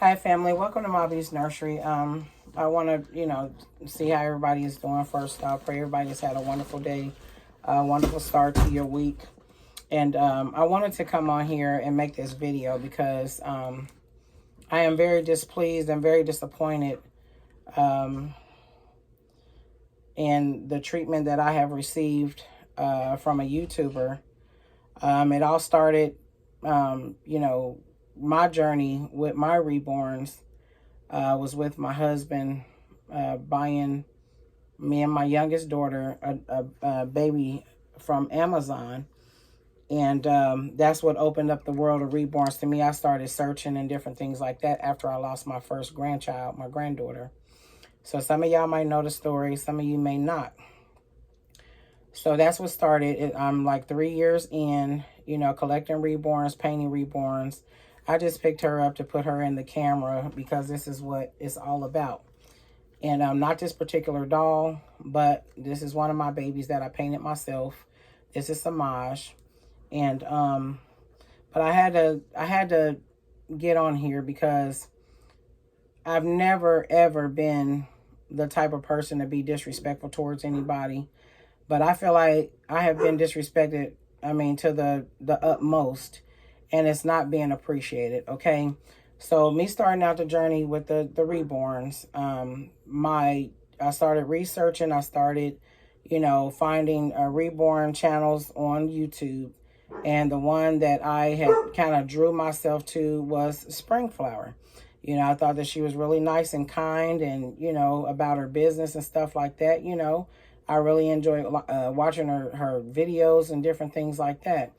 Hi, family. Welcome to Mobby's Nursery. I want to, see how everybody is doing first. I pray everybody's had a wonderful day, a wonderful start to your week. And I wanted to come on here and make this video because I am very displeased and very disappointed in the treatment that I have received from a YouTuber. It all started, my journey with my reborns was with my husband buying me and my youngest daughter a baby from Amazon. And that's what opened up the world of reborns to me. I started searching and different things like that after I lost my first grandchild, my granddaughter. So some of y'all might know the story, some of you may not. So that's what started. I'm like 3 years in, collecting reborns, painting reborns. I just picked her up to put her in the camera because this is what it's all about. And not this particular doll, but this is one of my babies that I painted myself. This is Samaj. And but I had to get on here because I've never ever been the type of person to be disrespectful towards anybody. But I feel like I have been disrespected, to the utmost. And it's not being appreciated, okay? So me starting out the journey with the reborns, I started researching. I started, finding reborn channels on YouTube. And the one that I had kind of drew myself to was Springflower. I thought that she was really nice and kind and, about her business and stuff like that, I really enjoyed watching her videos and different things like that.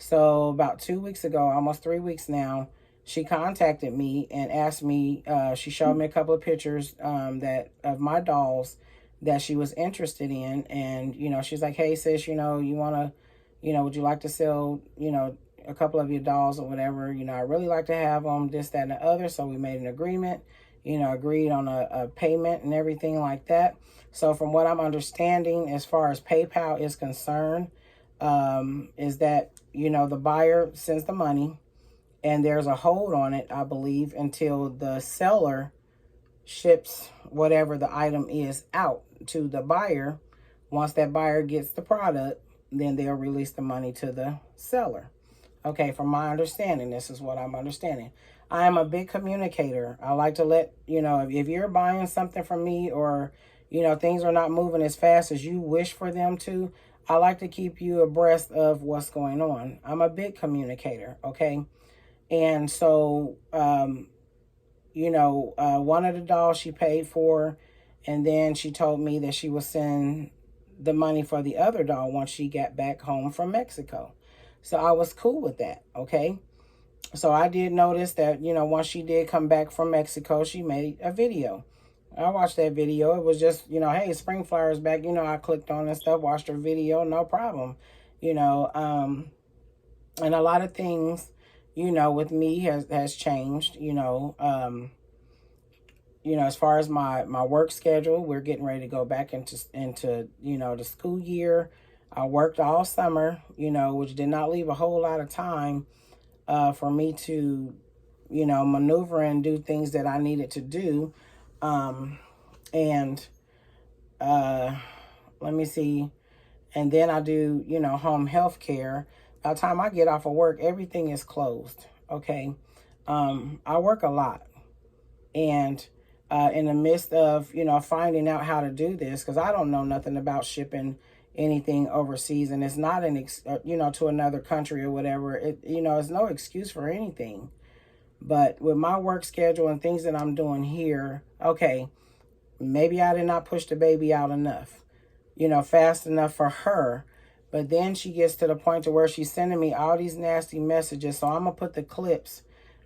So about 2 weeks ago, almost 3 weeks now, she contacted me and asked me, she showed me a couple of pictures of my dolls that she was interested in. And, she's like, hey, sis, you want to, would you like to sell, a couple of your dolls or whatever? I really like to have them, this, that, and the other. So we made an agreement, agreed on a payment and everything like that. So from what I'm understanding, as far as PayPal is concerned, is that, the buyer sends the money and there's a hold on it, I believe, until the seller ships whatever the item is out to the buyer. Once that buyer gets the product, then they'll release the money to the seller. Okay, from my understanding, this is what I'm understanding. I am a big communicator. I like to let, if you're buying something from me or, things are not moving as fast as you wish for them to, I like to keep you abreast of what's going on. I'm a big communicator, okay? And so, one of the dolls she paid for, and then she told me that she would send the money for the other doll once she got back home from Mexico. So I was cool with that, okay? So I did notice that, once she did come back from Mexico, she made a video. I watched that video. It was just, hey, Springflower's back. I clicked on and stuff, watched her video, no problem. And a lot of things, with me has changed, as far as my work schedule. We're getting ready to go back into the school year. I worked all summer, which did not leave a whole lot of time for me to, maneuver and do things that I needed to do. Let me see. And then I do, home health care. By the time I get off of work, everything is closed. Okay. I work a lot. And in the midst of, finding out how to do this, because I don't know nothing about shipping anything overseas, and it's not to another country or whatever. It's no excuse for anything. But with my work schedule and things that I'm doing here, okay, maybe I did not push the baby out enough, fast enough for her. But then she gets to the point to where she's sending me all these nasty messages. So I'm going to put the clips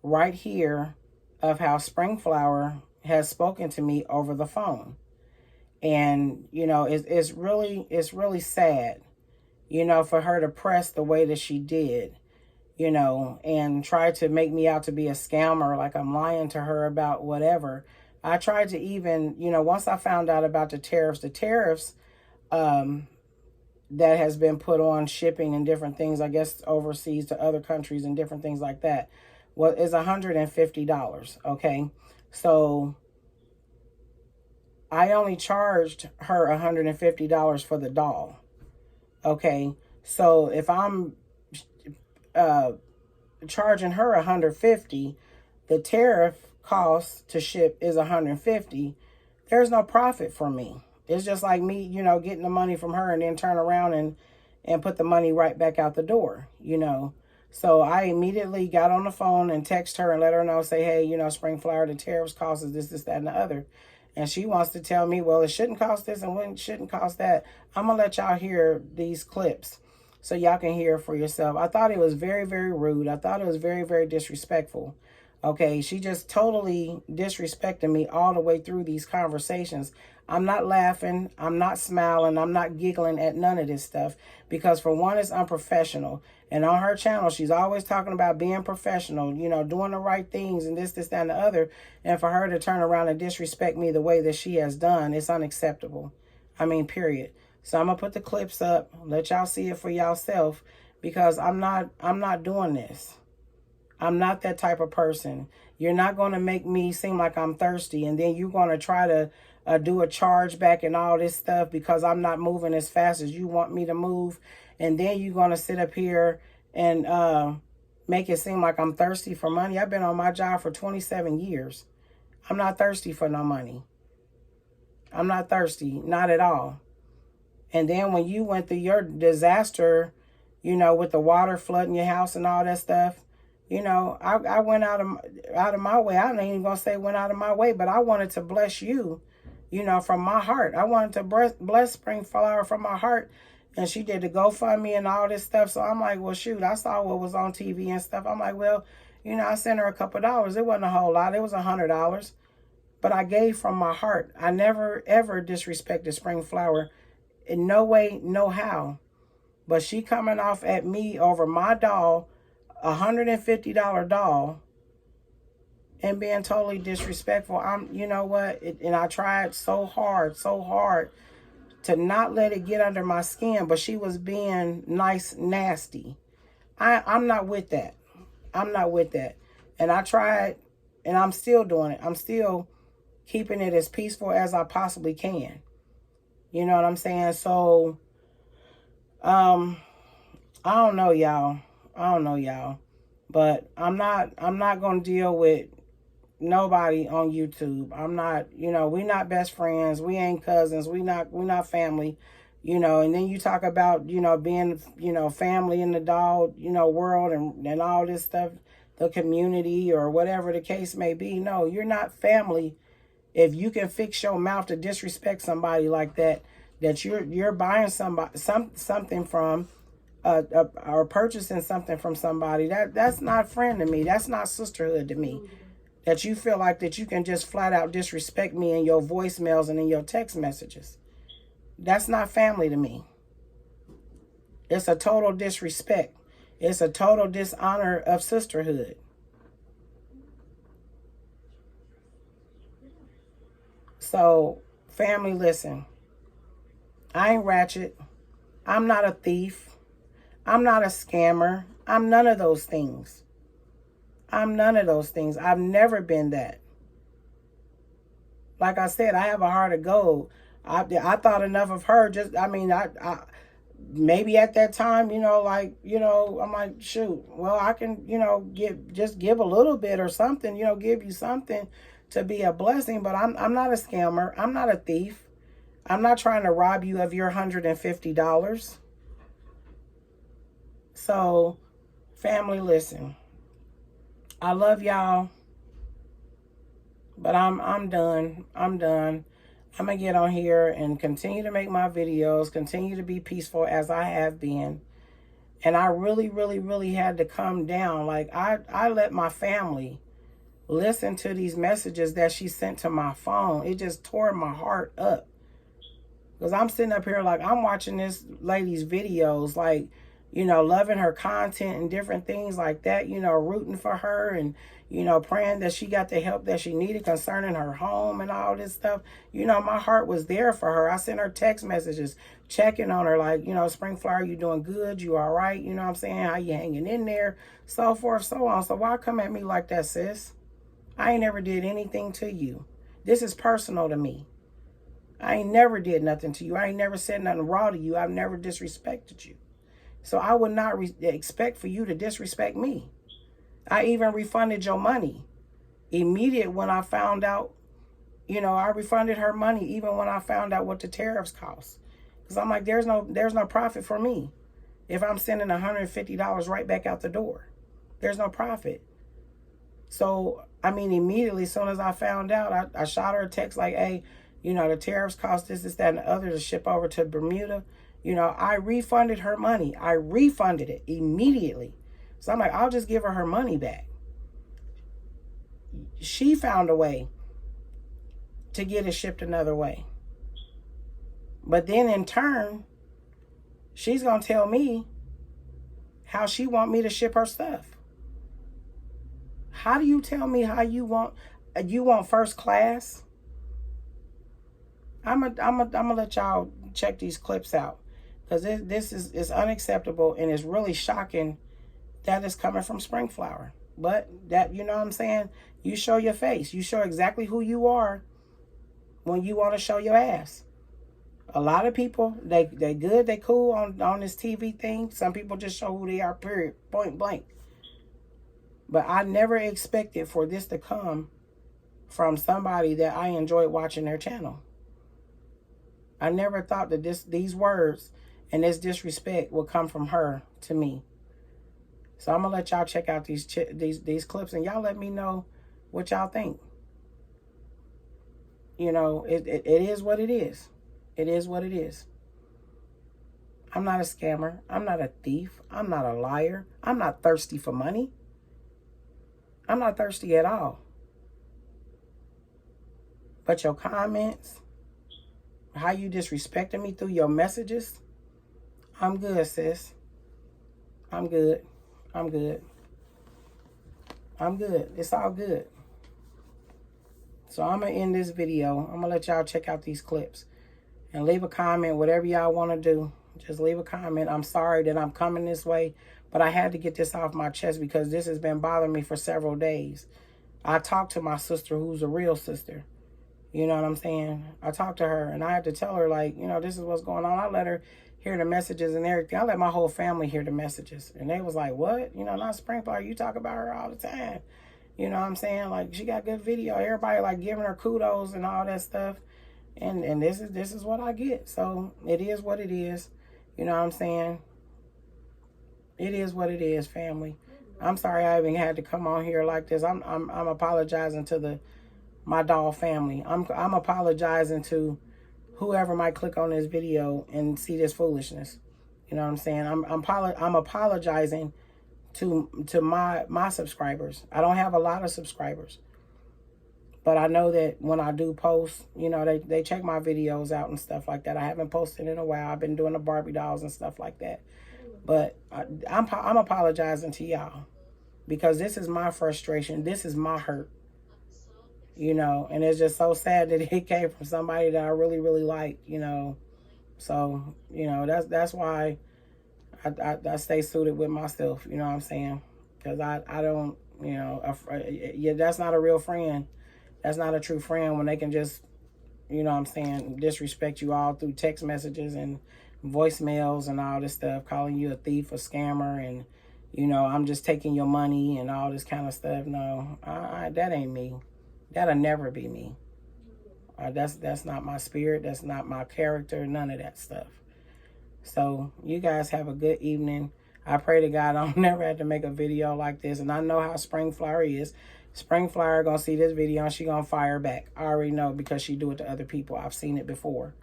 right here of how Springflower has spoken to me over the phone. And, it's really sad, for her to press the way that she did. And try to make me out to be a scammer, like I'm lying to her about whatever. I tried to even, once I found out about the tariffs that has been put on shipping and different things, I guess overseas to other countries and different things like that. is $150. Okay. So I only charged her $150 for the doll. Okay. So if I'm charging her $150, the tariff cost to ship is $150. There's no profit for me. It's just like me, you know, getting the money from her and then turn around and put the money right back out the door, you know. So I immediately got on the phone and text her and let her know, say, hey, you know, Spring Flower, the tariffs cost us this, that, and the other. And she wants to tell me, well, it shouldn't cost this and it shouldn't cost that. I'm going to let y'all hear these clips so y'all can hear for yourself. I thought it was very, very rude. I thought it was very, very disrespectful. Okay, she just totally disrespected me all the way through these conversations. I'm not laughing, I'm not smiling, I'm not giggling at none of this stuff because for one, it's unprofessional. And on her channel, she's always talking about being professional, you know, doing the right things and this, that, and the other. And for her to turn around and disrespect me the way that she has done, it's unacceptable. I mean, period. So I'm going to put the clips up, let y'all see it for yourself because I'm not doing this. I'm not that type of person. You're not going to make me seem like I'm thirsty and then you're going to try to do a charge back and all this stuff because I'm not moving as fast as you want me to move. And then you're going to sit up here and make it seem like I'm thirsty for money. I've been on my job for 27 years. I'm not thirsty for no money. I'm not thirsty, not at all. And then when you went through your disaster, you know, with the water flooding your house and all that stuff, you know, I went out of my way. I'm not even going to say went out of my way, but I wanted to bless you, you know, from my heart. I wanted to bless Spring Flower from my heart. And she did the GoFundMe and all this stuff. So I'm like, well, shoot, I saw what was on TV and stuff. I'm like, well, you know, I sent her a couple of dollars. It wasn't a whole lot. It was $100. But I gave from my heart. I never, ever disrespected Spring Flower in no way, no how. But she coming off at me over my doll, $150 doll, and being totally disrespectful. You know what? And I tried so hard to not let it get under my skin, but she was being nice, nasty. I'm not with that. I'm not with that. And I tried, and I'm still doing it. I'm still keeping it as peaceful as I possibly can. You know what I'm saying? So, I don't know, y'all. I don't know, y'all. But I'm not going to deal with nobody on YouTube. I'm not, you know, we're not best friends. We ain't cousins. We're not family, you know. And then you talk about, you know, being, you know, family in the dog, you know, world and all this stuff, the community or whatever the case may be. No, you're not family. If you can fix your mouth to disrespect somebody like that you're buying something from, or purchasing something from somebody, that's not friend to me. That's not sisterhood to me. That you feel like that you can just flat out disrespect me in your voicemails and in your text messages. That's not family to me. It's a total disrespect. It's a total dishonor of sisterhood. So, family, listen. I ain't ratchet. I'm not a thief. I'm not a scammer. I'm none of those things. I'm none of those things. I've never been that. Like I said, I have a heart of gold. I thought enough of her. I maybe at that time, you know, like, you know, I'm like, shoot, well, I can, you know, give a little bit or something, you know, give you something to be a blessing. But I'm not a scammer. I'm not a thief. I'm not trying to rob you of your $150. So, family, listen. I love y'all, but I'm done. I'm done. I'm going to get on here and continue to make my videos, continue to be peaceful as I have been. And I really, really, really had to come down. Like, I let my family listen to these messages that she sent to my phone. It just tore my heart up. Because I'm sitting up here like I'm watching this lady's videos like, you know, loving her content and different things like that, you know, rooting for her and, you know, praying that she got the help that she needed concerning her home and all this stuff. You know, my heart was there for her. I sent her text messages, checking on her like, you know, Spring Flower, you doing good? You all right? You know what I'm saying? How you hanging in there? So forth, so on. So why come at me like that, sis? I ain't never did anything to you. This is personal to me. I ain't never did nothing to you. I ain't never said nothing raw to you. I've never disrespected you. So I would not expect for you to disrespect me. I even refunded your money immediate when I found out, you know, I refunded her money even when I found out what the tariffs cost. Because I'm like, there's no profit for me if I'm sending $150 right back out the door. There's no profit. So, I mean, immediately, as soon as I found out, I shot her a text like, hey, you know, the tariffs cost this, that, and the other to ship over to Bermuda. You know, I refunded her money. I refunded it immediately. So I'm like, I'll just give her money back. She found a way to get it shipped another way. But then in turn, she's going to tell me how she want me to ship her stuff. How do you tell me how you want first class? I'm gonna let y'all check these clips out, because this is unacceptable, and it's really shocking that it's coming from Spring Flower. But that, you know what I'm saying, you show your face, you show exactly who you are when you want to show your ass. A lot of people, they good, they cool on this TV thing. Some people just show who they are, period, point blank. But I never expected for this to come from somebody that I enjoyed watching their channel. I never thought that these words and this disrespect would come from her to me. So I'm gonna let y'all check out these clips, and y'all let me know what y'all think. You know, it is what it is. It is what it is. I'm not a scammer. I'm not a thief. I'm not a liar. I'm not thirsty for money. I'm not thirsty at all. But your comments, how you disrespecting me through your messages, I'm good, sis. I'm good. I'm good. I'm good. It's all good. So I'm going to end this video. I'm going to let y'all check out these clips. And leave a comment, whatever y'all want to do. Just leave a comment. I'm sorry that I'm coming this way, but I had to get this off my chest because this has been bothering me for several days. I talked to my sister, who's a real sister. You know what I'm saying? I talked to her, and I had to tell her, like, you know, this is what's going on. I let her hear the messages and everything. I let my whole family hear the messages. And they was like, what? You know, not Spring Flower. You talk about her all the time. You know what I'm saying? Like, she got good video. Everybody, like, giving her kudos and all that stuff. And this is what I get. So it is what it is. You know what I'm saying? It is what it is, family. I'm sorry I even had to come on here like this. I'm apologizing to my doll family. I'm apologizing to whoever might click on this video and see this foolishness. You know what I'm saying? I'm apologizing to my subscribers. I don't have a lot of subscribers. But I know that when I do post, you know, they check my videos out and stuff like that. I haven't posted in a while. I've been doing the Barbie dolls and stuff like that. But I'm apologizing to y'all because this is my frustration. This is my hurt. You know, and it's just so sad that it came from somebody that I really, really like, you know. So, you know, that's why I stay suited with myself, you know what I'm saying? Because I don't, you know, yeah, that's not a real friend. That's not a true friend when they can just, you know what I'm saying, disrespect you all through text messages and voicemails and all this stuff, calling you a thief, a scammer, and, you know, I'm just taking your money and all this kind of stuff. No, that ain't me. That'll never be me. That's not my spirit. That's not my character. None of that stuff. So you guys have a good evening. I pray to God I'll never have to make a video like this. And I know how Spring Flower is. Spring Flower gonna see this video and she gonna fire back. I already know because she do it to other people. I've seen it before.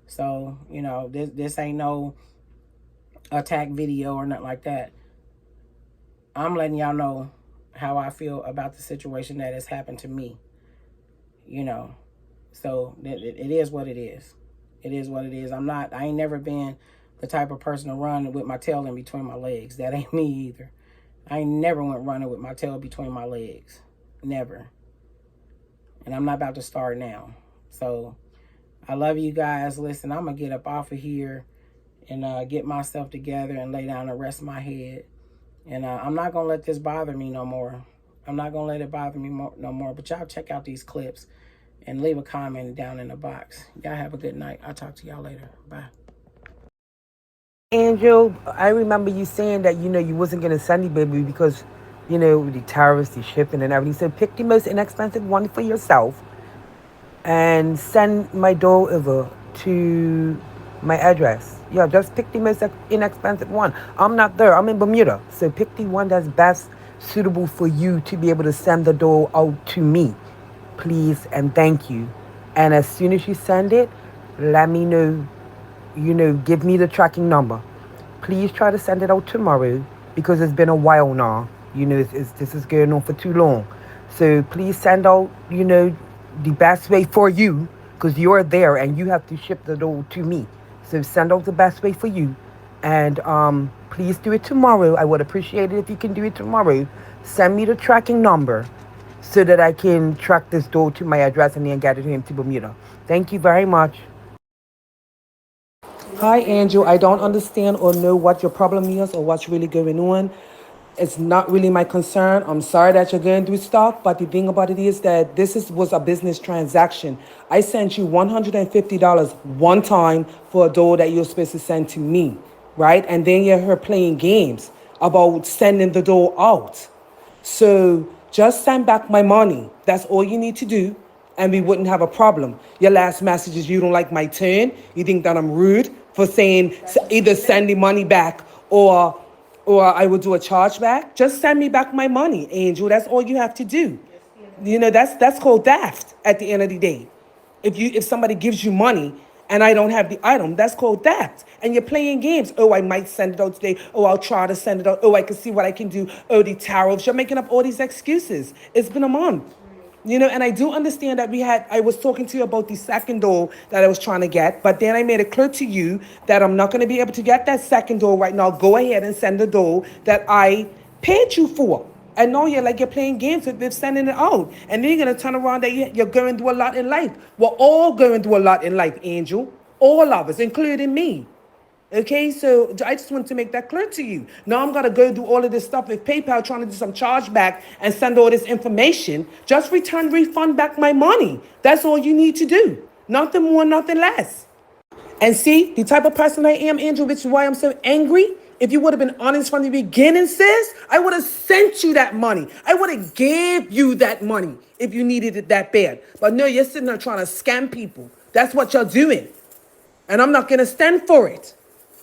So, you know, this ain't no attack video or nothing like that. I'm letting y'all know how I feel about the situation that has happened to me. You know, so it is what it is. It is what it is. I ain't never been the type of person to run with my tail in between my legs. That ain't me either. I ain't never went running with my tail between my legs. Never. And I'm not about to start now. So I love you guys. Listen, I'm going to get up off of here and get myself together and lay down and rest my head. And I'm not going to let this bother me no more. I'm not going to let it bother me no more. But y'all check out these clips and leave a comment down in the box. Y'all have a good night. I'll talk to y'all later. Bye. Angel, I remember you saying that, you wasn't going to send the baby because, the tariffs, the shipping and everything. So pick the most inexpensive one for yourself and send my dough over to my address. Yeah, just pick the most inexpensive one. I'm not there. I'm in Bermuda. So pick the one that's best suitable for you to be able to send the dough out to me. Please and thank you. And as soon as you send it, let me know, give me the tracking number. Please try to send it out tomorrow because it's been a while now. This is going on for too long. So please send out, the best way for you because you're there and you have to ship the dough to me. So send out the best way for you. And please do it tomorrow. I would appreciate it if you can do it tomorrow. Send me the tracking number so that I can track this dough to my address and then get it to him to Bermuda. Thank you very much. Hi, Andrew. I don't understand or know what your problem is or what's really going on. It's not really my concern. I'm sorry that you're going through stuff, but the thing about it is that was a business transaction. I sent you $150 one time for a doll that you're supposed to send to me, right? And then you're here playing games about sending the doll out. So just send back my money. That's all you need to do, and we wouldn't have a problem. Your last message is you don't like my tone. You think that I'm rude for saying either send the money back or I will do a chargeback. Just send me back my money, Angel. That's all you have to do. That's called theft at the end of the day. If somebody gives you money and I don't have the item, that's called theft. And you're playing games. Oh, I might send it out today. Oh, I'll try to send it out. Oh, I can see what I can do. Oh, the tariffs. You're making up all these excuses. It's been a month. And I do understand that I was talking to you about the second doll that I was trying to get, but then I made it clear to you that I'm not going to be able to get that second doll right now. Go ahead and send the doll that I paid you for. And now you're playing games with sending it out. And then you're going to turn around that you're going through a lot in life. We're all going through a lot in life, Angel. All of us, including me. Okay, so I just want to make that clear to you. Now I'm going to go do all of this stuff with PayPal, trying to do some chargeback and send all this information. Just refund back my money. That's all you need to do. Nothing more, nothing less. And see, the type of person I am, Andrew, which is why I'm so angry. If you would have been honest from the beginning, sis, I would have sent you that money. I would have gave you that money if you needed it that bad. But no, you're sitting there trying to scam people. That's what you're doing. And I'm not going to stand for it.